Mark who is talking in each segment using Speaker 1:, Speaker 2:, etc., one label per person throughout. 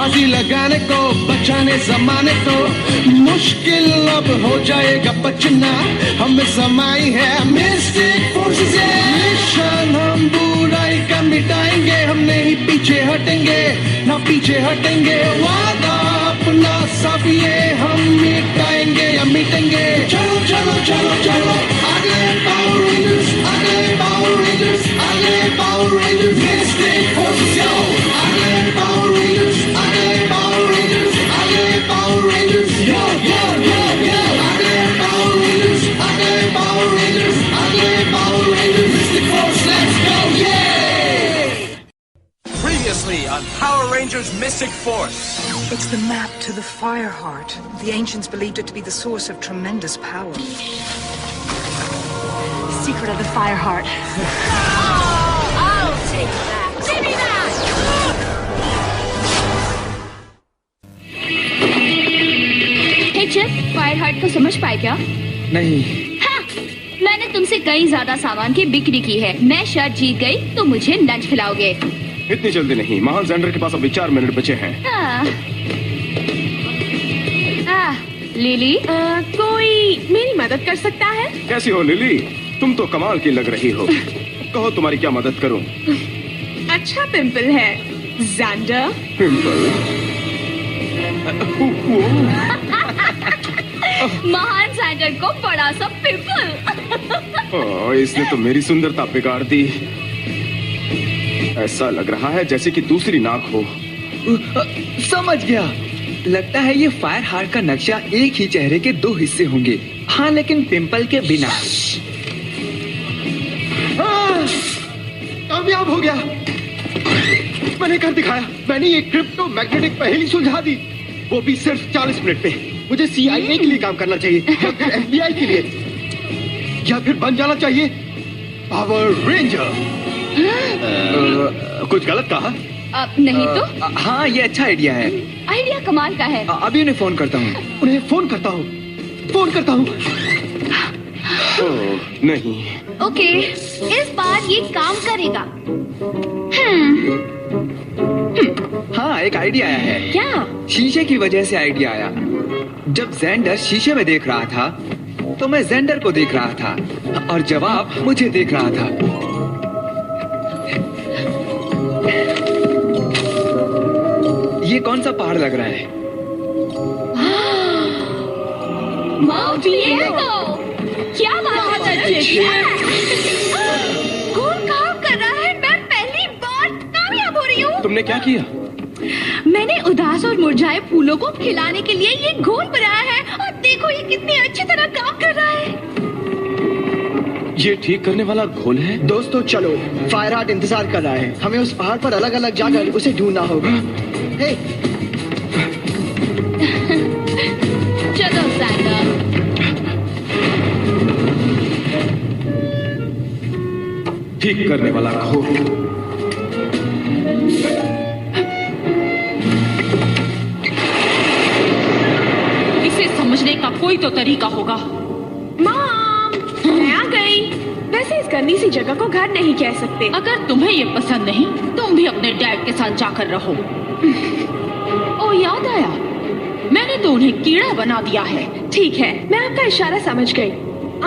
Speaker 1: बाजी लगाने को, बचाने जमाने को, मुश्किल अब हो जाएगा बचना। हमें समाई है मिस्टिक फोर्सेस, मिशन हम बुराई का मिटाएंगे। हम नहीं पीछे हटेंगे, ना पीछे हटेंगे। वादा अपना सब ये हम मिटाएंगे या मिटेंगे। चलो चलो चलो चलो आगे पावर रेंजर्स, आगे पावर रेंजर्स, आगे पावर रेंजर्स, मिस्टिक फोर्सेस यो। आगे पावर रेंजर्स, आगे पावर रेंजर्स, आगे पावर रेंजर्स यो यो यो यो। आगे पावर रेंजर्स, आगे पावर रेंजर्स, आगे power rangers, Mystic Force, let's go ये।
Speaker 2: Previously on Power Rangers Mystic Force.
Speaker 3: It's the map to the Fireheart. The ancients believed it to be the source of tremendous power.
Speaker 4: Secret of the Fireheart.
Speaker 5: I'll take that. Give me that.
Speaker 4: Hey Chip, Fireheart को समझ पाए क्या?
Speaker 6: नहीं।
Speaker 4: हाँ, मैंने तुमसे कई ज्यादा सामान की बिक्री की है। मैं शर्त जीत गई तो मुझे लंच खिलाओगे।
Speaker 6: इतनी जल्दी नहीं, महान जेंडर के पास अभी 4 मिनट बचे हैं।
Speaker 4: लिली,
Speaker 5: कोई मेरी मदद कर सकता है?
Speaker 6: कैसी हो लिली? तुम तो कमाल की लग रही हो। कहो तुम्हारी क्या मदद करूं?
Speaker 5: अच्छा पिंपल है, जेंडर।
Speaker 6: पिंपल?
Speaker 4: महान जेंडर को बड़ा सा पिंपल।
Speaker 6: इसने तो मेरी सुंदरता बिगाड़ दी। ऐसा लग रहा है जैसे कि दूसरी नाक हो।
Speaker 7: समझ गया, लगता है ये फायर हार्ट का नक्शा एक ही चेहरे के 2 हिस्से होंगे। हाँ, लेकिन पिंपल के बिना।
Speaker 1: कामयाब हो गया, मैंने कर दिखाया। मैंने ये क्रिप्टो मैग्नेटिक पहेली सुलझा दी, वो भी सिर्फ 40 मिनट में। मुझे CIA के लिए काम करना चाहिए, या फिर FBI के लिए, या फिर बन जाना चाहिए पावर रेंजर। कुछ गलत कहा?
Speaker 4: नहीं तो?
Speaker 7: हाँ, ये अच्छा आइडिया है।
Speaker 4: आइडिया कमाल का है।
Speaker 7: अभी उन्हें फोन करता हूँ।
Speaker 1: उन्हें फोन करता हूँ, फोन करता हूँ।
Speaker 6: नहीं।
Speaker 4: ओके, इस बार ये काम करेगा।
Speaker 7: हाँ, एक आइडिया आया है।
Speaker 4: क्या?
Speaker 7: शीशे की वजह से आइडिया आया। जब जेंडर शीशे में देख रहा था तो मैं जेंडर को देख रहा था और जवाब मुझे देख रहा था। ये कौन सा पहाड़ लग रहा है?
Speaker 4: Mount Diego. क्या बात है? कौन काम कर रहा है? मैं पहली बार कामयाब हो रही हूँ।
Speaker 6: तुमने क्या किया?
Speaker 4: मैंने उदास और मुरझाए फूलों को खिलाने के लिए ये घोल बनाया है और देखो ये कितनी अच्छी तरह काम कर रहा है।
Speaker 6: ये ठीक करने वाला घोल है?
Speaker 1: दोस्तों चलो, फायर हार्ट इंतजार कर रहा है। हमें उस पहाड़ पर अलग अलग जाकर उसे ढूंढना होगा। हे,
Speaker 4: चलो जेंडर।
Speaker 6: ठीक करने वाला घोल।
Speaker 5: इसे समझने का कोई तो तरीका होगा। माम, मैं आ गई। वैसे इस गंदी सी जगह को घर नहीं कह सकते।
Speaker 8: अगर तुम्हें ये पसंद नहीं, तुम भी अपने डैड के साथ जाकर रहो। ओ, याद आया, मैंने तो उन्हें कीड़ा बना दिया है।
Speaker 5: ठीक है, मैं आपका इशारा समझ गई।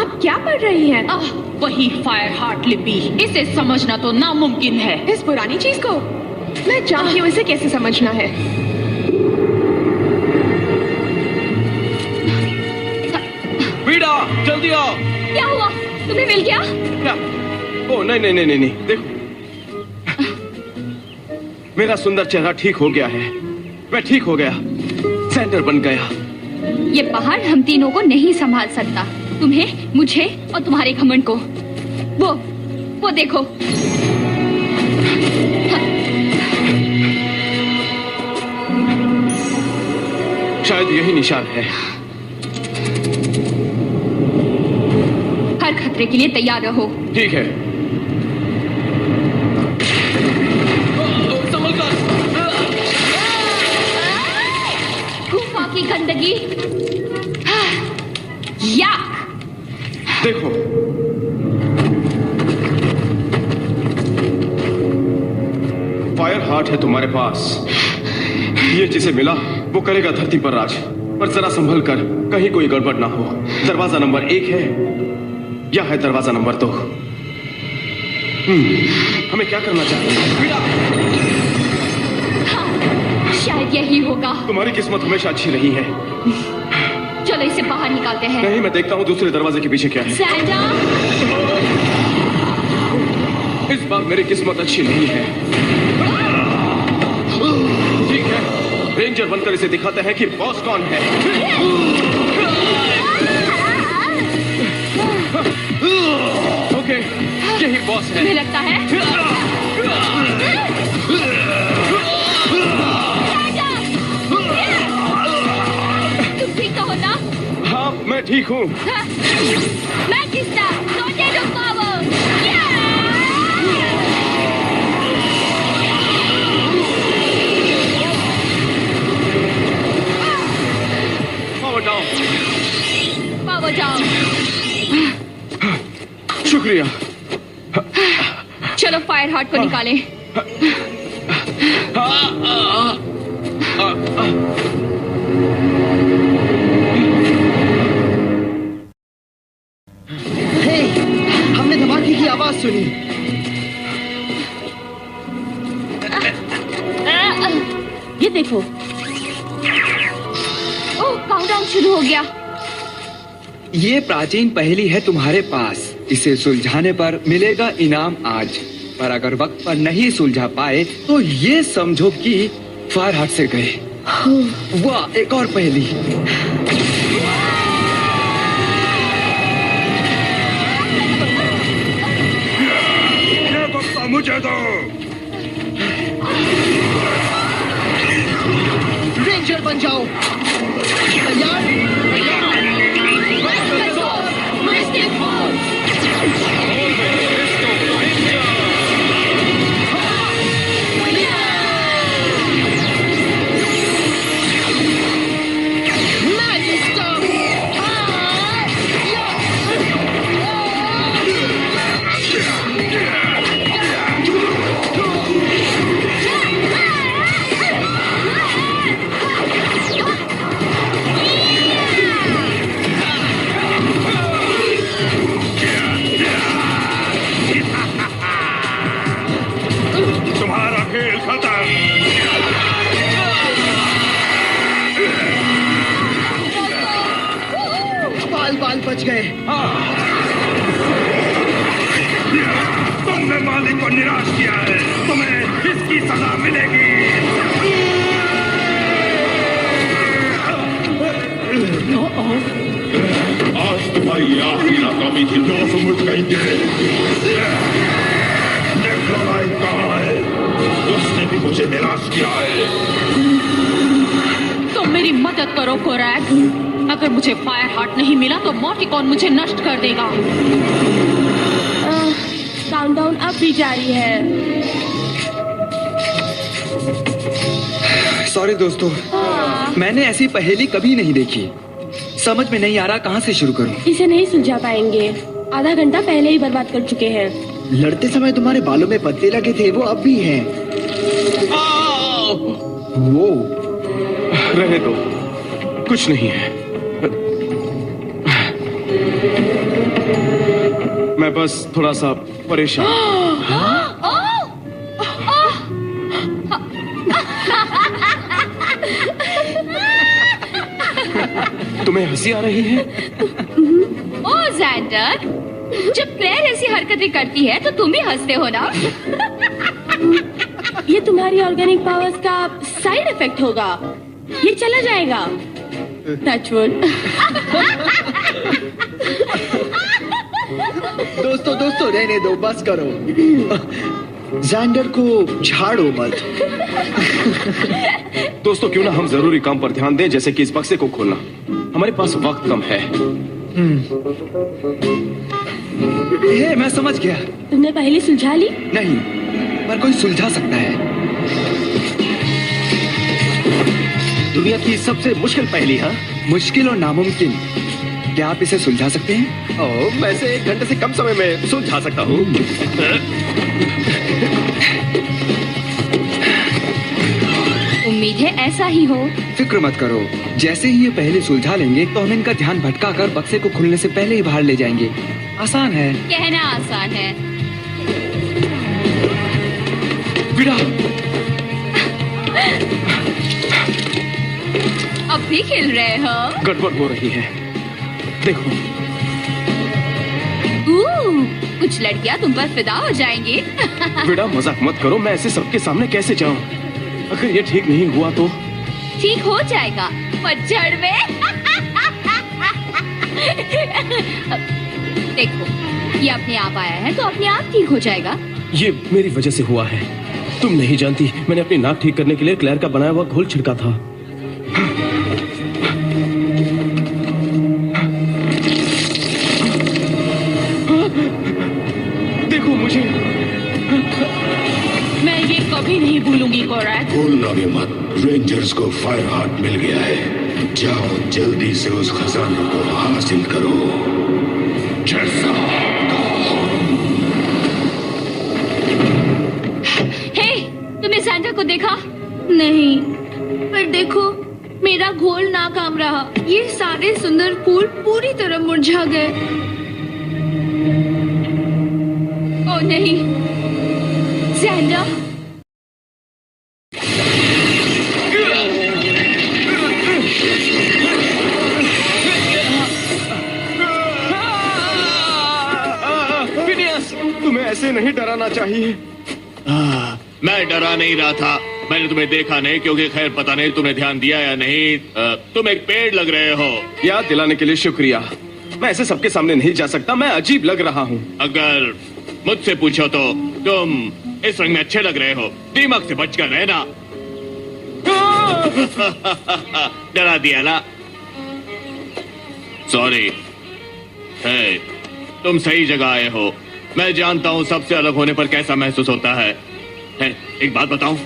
Speaker 5: आप क्या पढ़ रही हैं?
Speaker 8: वही फायर हार्ट लिपि। इसे समझना तो नामुमकिन है।
Speaker 5: इस पुरानी चीज को? मैं जानती हूँ इसे कैसे समझना है।
Speaker 6: वीडा, जल्दी आओ।
Speaker 4: क्या हुआ? तुम्हें मिल गया?
Speaker 6: क्या? ओ नहीं नहीं नहीं नहीं, देखो, मेरा सुंदर चेहरा ठीक हो गया है। मैं ठीक हो गया, जेंडर बन गया।
Speaker 4: ये पहाड़ हम तीनों को नहीं संभाल सकता, तुम्हें, मुझे और तुम्हारे घमंड को। वो देखो।
Speaker 6: शायद यही निशान है।
Speaker 4: हर खतरे के लिए तैयार रहो।
Speaker 6: ठीक है।
Speaker 4: गुफा की गंदगी। याक।
Speaker 6: देखो, फायर हार्ट है तुम्हारे पास, ये जिसे मिला वो करेगा धरती पर राज, पर जरा संभल कर, कहीं कोई गड़बड़ ना हो। दरवाजा नंबर 1 है या है दरवाजा नंबर 2? हमें क्या करना चाहिए?
Speaker 4: हाँ, शायद यही होगा।
Speaker 6: तुम्हारी किस्मत हमेशा अच्छी रही है।
Speaker 4: चलो इसे बाहर निकालते हैं।
Speaker 6: नहीं, मैं देखता हूँ दूसरे दरवाजे के पीछे क्या है।
Speaker 4: सैंडा,
Speaker 6: इस बार मेरी किस्मत अच्छी नहीं है। ठीक है, रेंजर बनकर इसे दिखाते हैं कि बॉस कौन है। ओके, यही बॉस है।
Speaker 4: मुझे लगता है तुम ठीक तो हो ना?
Speaker 6: हाँ, मैं ठीक हूँ।
Speaker 4: मैजिस्टा, tornado power.
Speaker 6: Power down.
Speaker 4: Power down.
Speaker 6: शुक्रिया।
Speaker 4: चलो फायर हार्ट को निकालें।
Speaker 1: हे, हमने धमाके की आवाज सुनी।
Speaker 8: ये देखो।
Speaker 4: ओह, काउंटडाउन शुरू हो गया।
Speaker 7: ये प्राचीन पहेली है तुम्हारे पास। इसे सुलझाने पर मिलेगा इनाम आज, पर अगर वक्त पर नहीं सुलझा पाए तो ये समझो कि फायर हार्ट से गए। वाह, एक और पहेली।
Speaker 9: ये गुस्सा मुझे दो।
Speaker 1: रेंजर बन जाओ। तैयार?
Speaker 9: तुम्हारा खेल खत्म।
Speaker 1: बाल बाल बच गए।
Speaker 9: तुमने मालिक को निराश किया है, तुम्हें इसकी सजा मिलेगी। आज तुम्हारी आखिरी नाकामी थी, जो समझ गई थी। नेक्रोलाइट कहाँ है? उसने भी मुझे निराश किया है।
Speaker 8: तुम मेरी मदद करो कोरैक। अगर मुझे फायर हार्ट नहीं मिला तो मॉर्टिकॉन मुझे नष्ट कर देगा।
Speaker 5: काउंटडाउन अब भी जारी है।
Speaker 7: सॉरी दोस्तों, मैंने ऐसी पहेली कभी नहीं देखी। समझ में नहीं आ रहा कहाँ से शुरू करूं।
Speaker 5: इसे नहीं सुलझा पाएंगे, आधा घंटा पहले ही बर्बाद कर चुके हैं।
Speaker 1: लड़ते समय तुम्हारे बालों में पत्ते लगे थे, वो अब भी हैं।
Speaker 6: वो रहने दो, कुछ नहीं है। मैं बस थोड़ा सा परेशान। तुम्हें हंसी आ रही है?
Speaker 4: ओ ज़ैंडर, जब क्लेयर ऐसी हरकतें करती है तो तुम भी हंसते हो ना?
Speaker 5: ये तुम्हारी ऑर्गेनिक पावर्स का साइड इफेक्ट होगा। ये चला जाएगा। टचवुड।
Speaker 1: दोस्तों रहने दो, बस करो। ज़ैंडर को झाड़ो मत।
Speaker 6: दोस्तों, क्यों ना हम जरूरी काम पर ध्यान दें, जैसे कि इस बक्से को खोलना। हमारे पास वक्त कम है।
Speaker 7: मैं समझ गया।
Speaker 5: तुमने पहले सुलझा ली?
Speaker 7: नहीं, पर कोई सुलझा सकता है।
Speaker 6: दुनिया की सबसे मुश्किल पहेली। हाँ,
Speaker 7: मुश्किल और नामुमकिन, क्या आप इसे सुलझा सकते हैं?
Speaker 6: ओह, मैं इसे 1 घंटे से कम समय में सुलझा सकता हूँ।
Speaker 4: उम्मीद है ऐसा ही हो।
Speaker 7: फिक्र मत करो, जैसे ही ये पहले सुलझा लेंगे तो हम इनका ध्यान भटकाकर बक्से को खुलने से पहले ही बाहर ले जाएंगे। आसान है।
Speaker 4: कहना आसान है।
Speaker 7: विड़ा,
Speaker 4: अब भी खेल रहे हो?
Speaker 6: गड़बड़ हो रही है, देखो।
Speaker 4: कुछ लड़कियां तुम पर फिदा हो जाएंगी।
Speaker 6: विड़ा, मजाक मत करो। मैं ऐसे सबके सामने कैसे जाऊं? अगर ये ठीक नहीं हुआ तो?
Speaker 4: ठीक हो जाएगा पतझड़ में। देखो, ये अपने आप आया है तो अपने आप ठीक हो जाएगा।
Speaker 6: ये मेरी वजह से हुआ है। तुम नहीं जानती, मैंने अपनी नाक ठीक करने के लिए क्लेयर का बनाया हुआ घोल छिड़का था। देखो मुझे।
Speaker 8: मैं ये कभी नहीं भूलूंगी कोरैक।
Speaker 9: भूलना भी मत, रेंजर्स को फायर हार्ट मिल गया है। जाओ जल्दी से उस खजाने को हासिल करो। जैसा
Speaker 4: हे, तुमने सैंटा को देखा?
Speaker 5: नहीं, पर देखो मेरा घोल नाकाम रहा। ये सारे सुंदर फूल पूरी तरह मुरझा गए।
Speaker 4: ओ नहीं, सैंटा।
Speaker 6: तुम्हें ऐसे नहीं डराना चाहिए।
Speaker 10: मैं डरा नहीं रहा था। मैंने तुम्हें देखा नहीं, क्योंकि खैर पता नहीं तुमने ध्यान दिया या नहीं। तुम एक पेड़ लग रहे हो।
Speaker 6: याद दिलाने के लिए शुक्रिया। मैं ऐसे सबके सामने नहीं जा सकता, मैं अजीब लग रहा हूँ।
Speaker 10: अगर मुझसे पूछो तो तुम इस रंग में अच्छे लग रहे हो। दीमक से बचकर रहना। डरा दिया ना? सॉरी। है, तुम सही जगह आए हो। मैं जानता हूँ सबसे अलग होने पर कैसा महसूस होता है। एक बात बताऊं,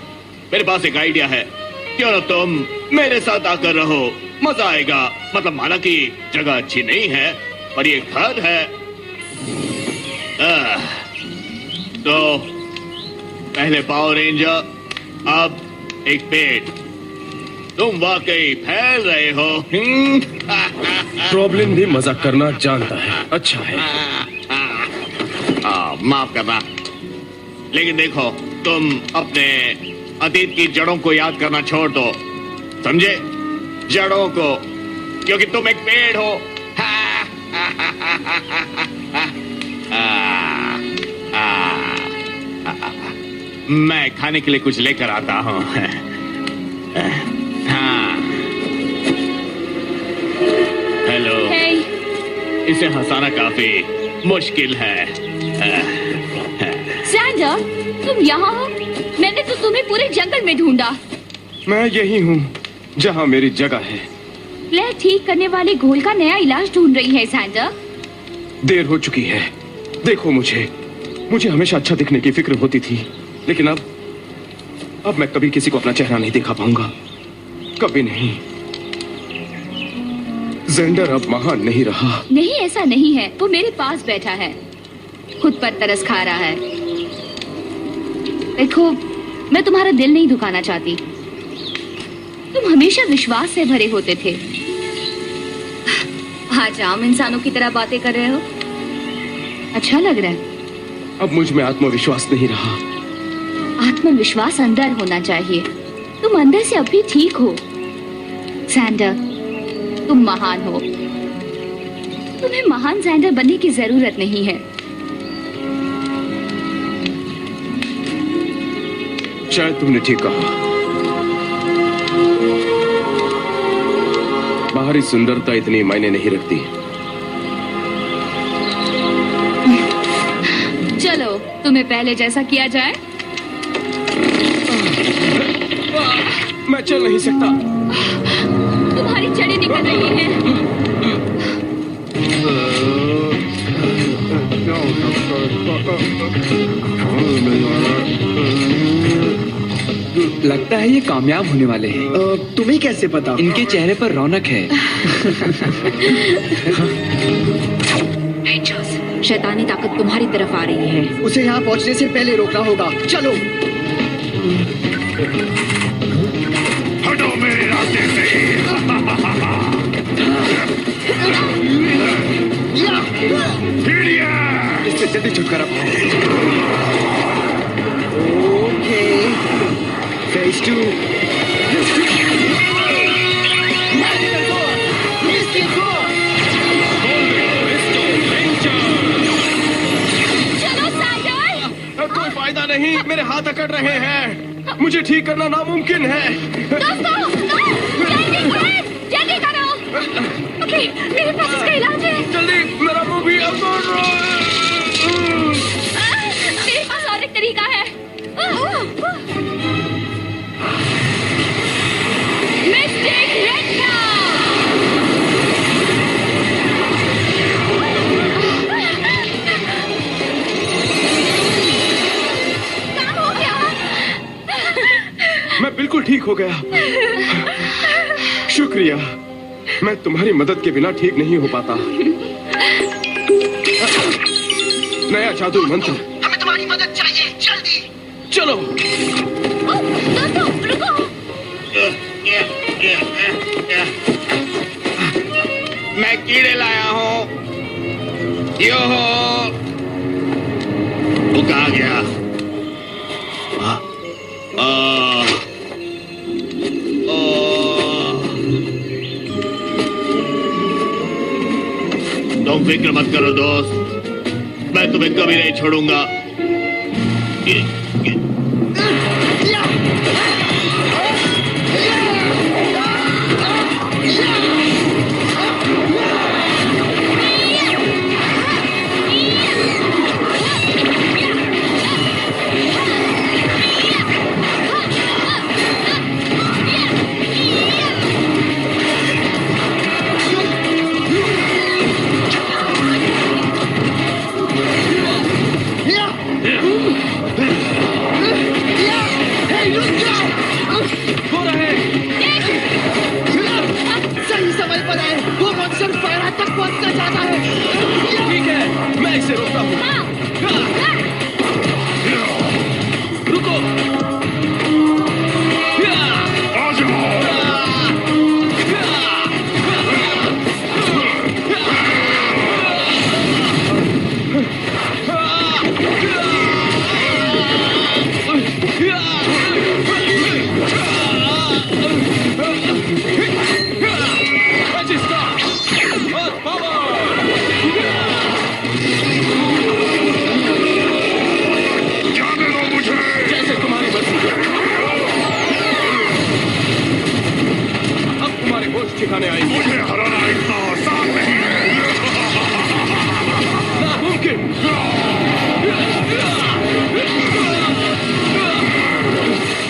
Speaker 10: मेरे पास एक आइडिया है। क्यों ना तुम मेरे साथ आकर रहो, मजा आएगा। मतलब माना कि जगह अच्छी नहीं है, पर ये घर है। तो पहले पावर रेंजर, अब एक पेड़। तुम वाकई फैल रहे हो।
Speaker 6: प्रॉब्लम भी मजाक करना जानता है। अच्छा है।
Speaker 10: माफ करना, लेकिन देखो, तुम अपने अतीत की जड़ों को याद करना छोड़ दो। समझे? जड़ों को, क्योंकि तुम एक पेड़ हो। मैं खाने के लिए कुछ लेकर आता हूँ। हाँ, हेलो। इसे हंसाना काफी मुश्किल है।
Speaker 4: सैंटा, तुम यहाँ हो? मैंने तो तुम्हें पूरे जंगल में ढूंढा।
Speaker 6: मैं यही हूँ जहाँ मेरी जगह है।
Speaker 4: प्लेग ठीक करने वाले घोल का नया इलाज ढूंढ रही है सैंटा।
Speaker 6: देर हो चुकी है। देखो, मुझे हमेशा अच्छा दिखने की फिक्र होती थी, लेकिन अब मैं कभी किसी को अपना चेहरा नहीं दिखा पाऊंगा। कभी नहीं। जेंडर अब महान नहीं रहा।
Speaker 4: नहीं, ऐसा नहीं है। वो मेरे पास बैठा है, खुद पर तरस खा रहा है। देखो, मैं तुम्हारा दिल नहीं दुखाना चाहती। तुम हमेशा विश्वास से भरे होते थे। आज आम इंसानों की तरह बातें कर रहे हो। अच्छा लग रहा है।
Speaker 6: अब मुझ में आत्मविश्वास नहीं रहा।
Speaker 4: आत्मविश्वास अंदर होना चाहिए। तुम अंदर से अब भी ठीक हो सैंडर। तुम महान हो। तुम्हें महान सैंडर बनने की जरूरत नहीं है।
Speaker 6: शायद तुमने ठीक कहा। बाहरी सुंदरता इतनी मायने नहीं रखती।
Speaker 4: चलो, तुम्हें पहले जैसा किया जाए।
Speaker 6: मैं चल नहीं सकता।
Speaker 4: तुम्हारी जड़ें निकल रही हैं।
Speaker 7: लगता है ये कामयाब होने वाले हैं।
Speaker 11: तुम्हें कैसे पता?
Speaker 7: इनके चेहरे पर रौनक है।
Speaker 5: शैतानी ताकत तुम्हारी तरफ आ रही है।
Speaker 11: उसे यहाँ पहुँचने से पहले रोकना होगा। चलो।
Speaker 9: हटो। जाते सही।
Speaker 7: इससे जल्दी छुटकारा पाओ। Okay, phase 2।
Speaker 4: चलो सैंडर।
Speaker 6: कोई फायदा नहीं, मेरे हाथ अकड़ रहे हैं। मुझे ठीक करना नामुमकिन है।
Speaker 4: दोस्तों, जल्दी करो। ओके, मेरे पास इसका इलाज है।
Speaker 6: जल्दी, मेरा मुंह भी अकड़ रहा है।
Speaker 4: मेरे पास और एक तरीका है। Mistake retina. काम हो गया।
Speaker 6: मैं बिल्कुल ठीक हो गया। शुक्रिया। मैं तुम्हारी मदद के बिना ठीक नहीं हो पाता। नया जादुई मंत्र।
Speaker 1: हमें तुम्हारी मदद चाहिए, जल्दी।
Speaker 6: चलो।
Speaker 4: दोस्तों, रुको।
Speaker 10: मैं कीड़े लाया हूँ। यो हो। वो कहाँ गया? तुम फिक्र मत करो दोस्त, मैं तुम्हें कभी नहीं छोड़ूंगा।
Speaker 1: सही समय पर आए, वो मॉन्स्टर फायर हार्ट तक पहुंचना चाहता है।
Speaker 6: ठीक है, मैं इसे रोकता हूँ। रुको।
Speaker 9: आ जाओ। जाने दो मुझे।
Speaker 6: जैसे तुम्हारी मर्जी। अब तुम्हारे होश ठिकाने आएंगे।
Speaker 9: मुझे हराना इतना आसान नहीं है।
Speaker 6: नामुमकिन।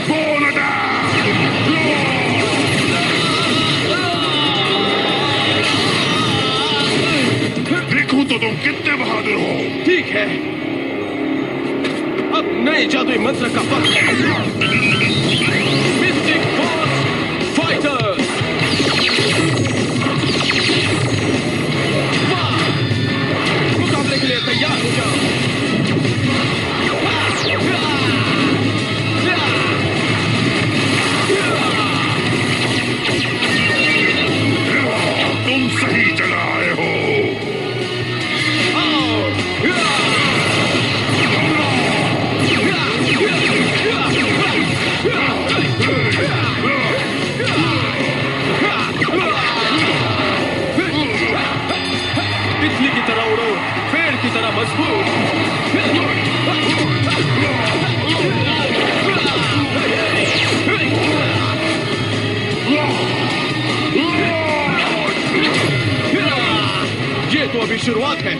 Speaker 9: बोल दे। देखूं तो तुम कितने बहादुर हो।
Speaker 6: ठीक है, अब नए जादुई मंत्र का वक्त है। Mystic Force fighters. मुकाबले के लिए तैयार हो जाओ।
Speaker 9: तुम सही जगह आए हो।
Speaker 6: तितली की तरह उड़ो, पेड़ की तरह मजबूत। ये तो अभी शुरुआत है।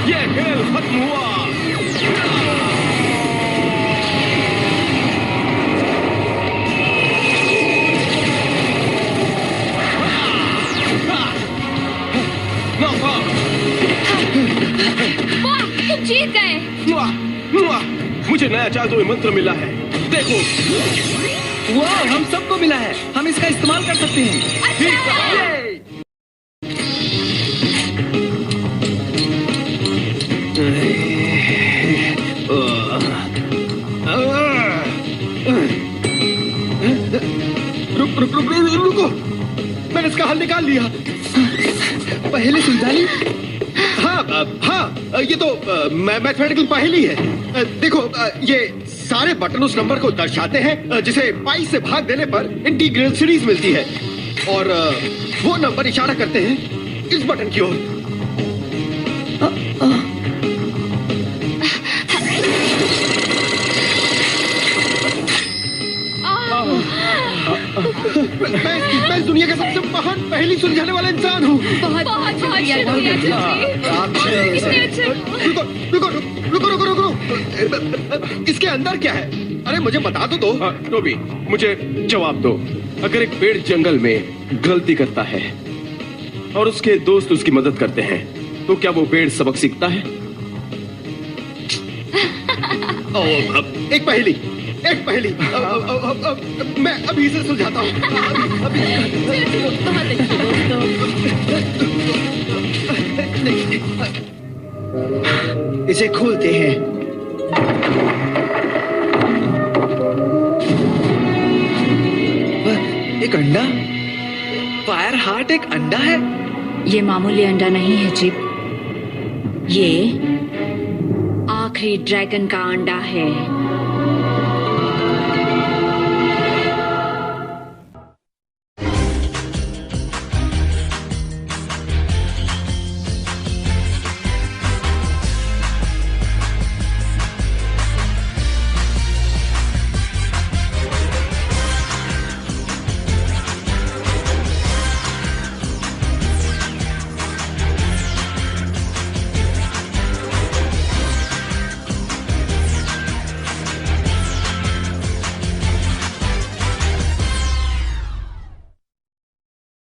Speaker 6: ये खेल खत्म हुआ।
Speaker 4: वाह, तुम जीत गए।
Speaker 6: मुआ, मुआ, मुझे नया जादुई मंत्र मिला है। देखो।
Speaker 7: वाह, हम सबको मिला है, हम इसका इस्तेमाल कर सकते हैं। ठीक है।
Speaker 1: रुको, मैंने इसका हल निकाल लिया।
Speaker 7: पहले सुलझा ली?
Speaker 1: हाँ, ये तो मैथमेटिकल पहेली है। देखो, ये सारे बटन उस नंबर को दर्शाते हैं जिसे पाई से भाग देने पर इंटीग्रल सीरीज मिलती है, और वो नंबर इशारा करते हैं इस बटन की ओर। मैं इस दुनिया का सबसे महान पहेली सुलझाने वाला इंसान हूँ।
Speaker 5: बहुत शुक्रिया
Speaker 1: रुको, इसके अंदर क्या है? अरे मुझे बता दो।
Speaker 6: टोबी, मुझे जवाब दो। अगर एक पेड़ जंगल में गलती करता है और उसके दोस्त उसकी मदद करते हैं, तो क्या वो पेड़ सबक सीखता है?
Speaker 1: एक पहेली। मैं अभी इसे सुलझाता हूँ। इसे खोलते हैं।
Speaker 7: एक अंडा? फायर हार्ट एक अंडा है?
Speaker 3: ये मामूली अंडा नहीं है चिप, ये आखिरी ड्रैगन का अंडा है।